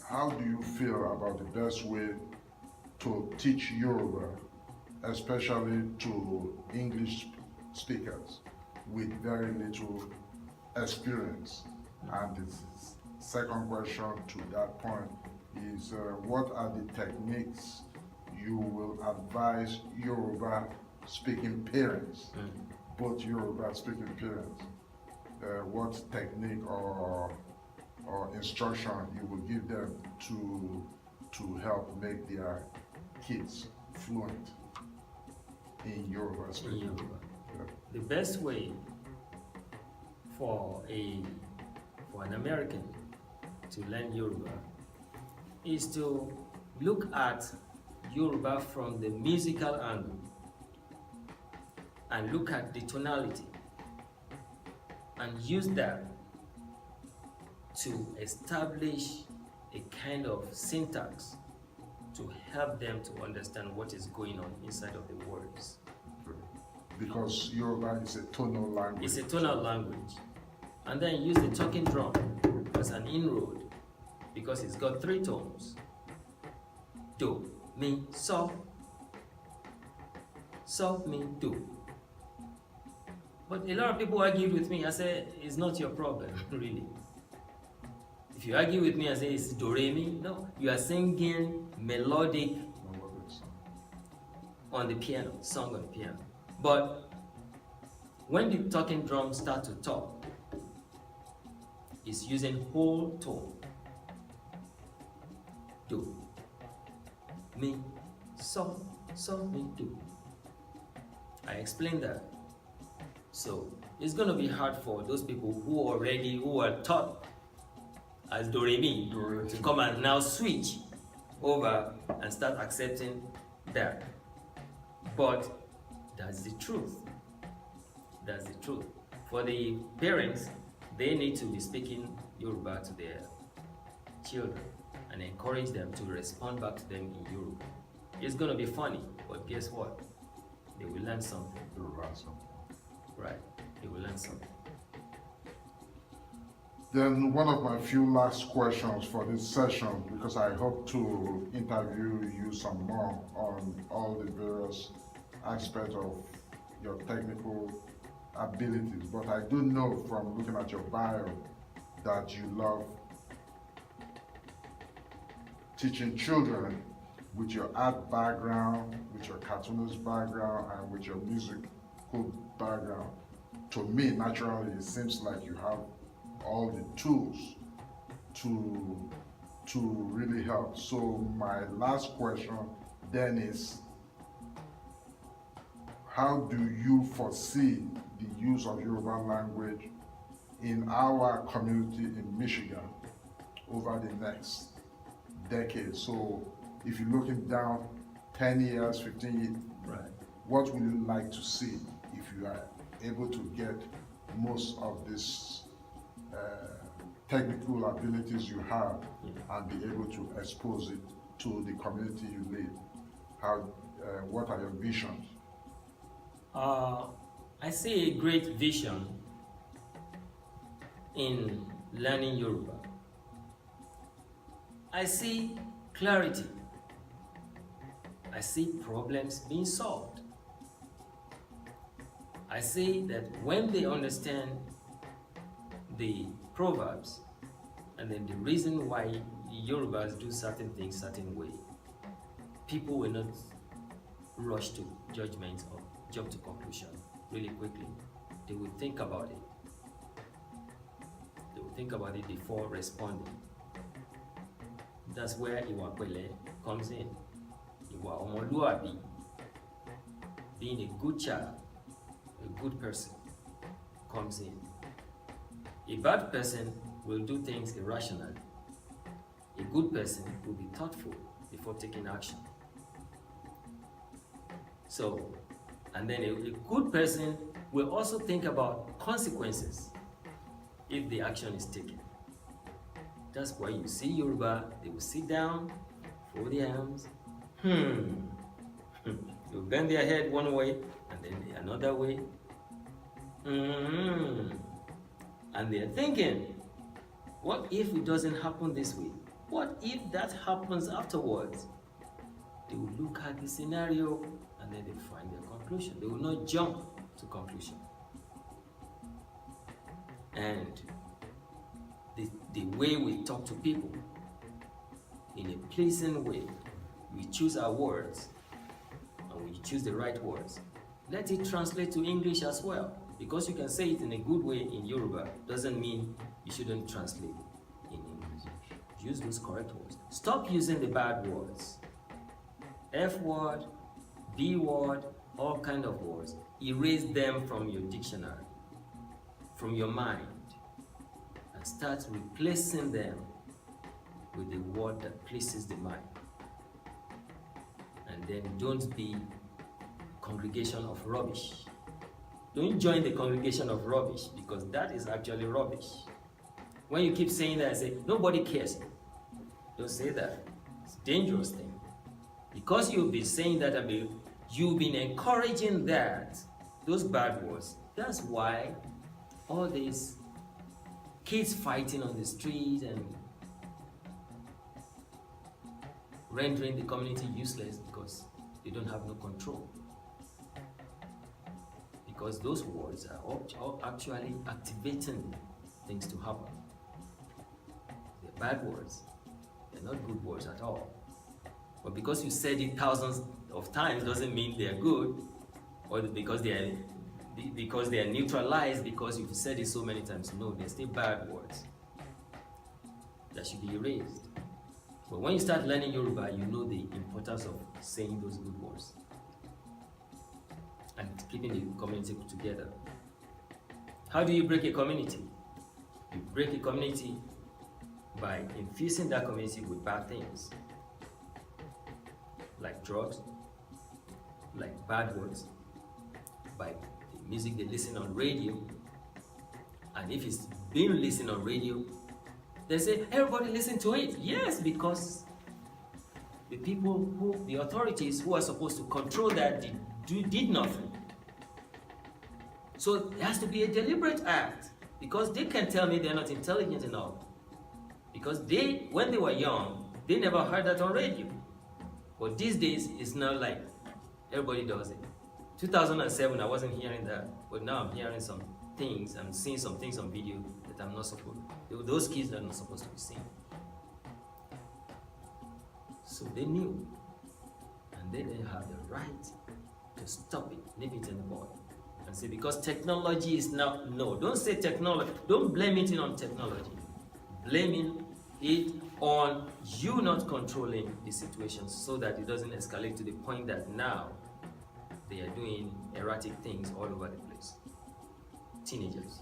how do you feel about the best way to teach Yoruba, especially to English speakers with very little experience? And the second question to that point is what are the techniques you will advise Yoruba speaking parents, both Yoruba speaking parents, what technique or instruction you will give them to help make their kids fluent in Yoruba speaking? Yoruba. Yeah. The best way for an American to learn Yoruba is to look at Yoruba from the musical angle and look at the tonality and use that to establish a kind of syntax to help them to understand what is going on inside of the words. Because Yoruba is a tonal language. It's a tonal language. And then use the talking drum as an inroad because it's got 3 tones. Do, mi, so. So, mi, do. But a lot of people argued with me. I said, it's not your problem, really. If you argue with me and say it's do, re, mi, no. You are singing melodic on the piano, song on the piano. But when the talking drums start to talk, it's using whole tone. Do, mi, so, mi, do. I explained that. So it's going to be hard for those people who are taught as do, re, mi to come and now switch over and start accepting that. But that's the truth. That's the truth. For the parents, they need to be speaking Yoruba to their children and encourage them to respond back to them in Yoruba. It's going to be funny, but guess what? They will learn something. They will learn something. Right. They will learn something. Then one of my few last questions for this session, because I hope to interview you some more on all the various aspects of your technical abilities, but I do know from looking at your bio that you love teaching children with your art background, with your cartoonist background, and with your musical background. To me, naturally, it seems like you have all the tools to really help. So my last question then is, how do you foresee the use of Yoruba language in our community in Michigan over the next decade? So if you're looking down 10 years, 15 years, Right. what would you like to see if you are able to get most of these technical abilities you have and be able to expose it to the community you live? What are your visions? I see a great vision in learning Yoruba. I see clarity. I see problems being solved. I see that when they understand the proverbs and then the reason why Yorubas do certain things certain way, people will not rush to judgment or jump to conclusion really quickly. They will think about it. They will think about it before responding. That's where Iwa Pele comes in. Iwa Omoluabi, being a good child, a good person, comes in. A bad person will do things irrationally. A good person will be thoughtful before taking action. So, and then a good person will also think about consequences if the action is taken. That's why you see Yoruba, they will sit down, fold their arms, you bend their head one way and then another way. And they're thinking, what if it doesn't happen this way? What if that happens afterwards? They will look at the scenario and then they find their conclusion. They will not jump to conclusion. And the way we talk to people, in a pleasing way, we choose our words and we choose the right words. Let it translate to English as well. Because you can say it in a good way in Yoruba doesn't mean you shouldn't translate in English. Use those correct words. Stop using the bad words. F word, B word, all kind of words. Erase them from your dictionary, from your mind, and start replacing them with the word that pleases the mind. And then don't be a congregation of rubbish. Don't join the congregation of rubbish, because that is actually rubbish. When you keep saying that, say, nobody cares. Don't say that. It's a dangerous thing. Because you've been saying that, you've been encouraging that, those bad words. That's why all these kids fighting on the street and rendering the community useless because they don't have no control. Because those words are actually activating things to happen. They're bad words. They're not good words at all. But because you said it thousands of times doesn't mean they're good, or because they are neutralized because you've said it so many times. No, they're still bad words that should be erased. But when you start learning Yoruba, you know the importance of saying those good words and keeping the community together. How do you break a community? You break a community by infusing that community with bad things, like drugs, like bad words, by the music they listen on radio. And if it's being listened on radio, they say, everybody listen to it. Yes, because the people the authorities who are supposed to control that did nothing. So it has to be a deliberate act, because they can tell me they're not intelligent enough. Because when they were young, they never heard that on radio. But these days, it's not like everybody does it. 2007, I wasn't hearing that, but now I'm hearing some things, I'm seeing some things on video that I'm not supposed to. Those kids are not supposed to be seeing. So they knew, and they didn't have the right to stop it, nip it in the bud, and say, because technology is now, no, don't say technology, don't blame it on technology. Blaming it on you not controlling the situation so that it doesn't escalate to the point that now they are doing erratic things all over the place. Teenagers.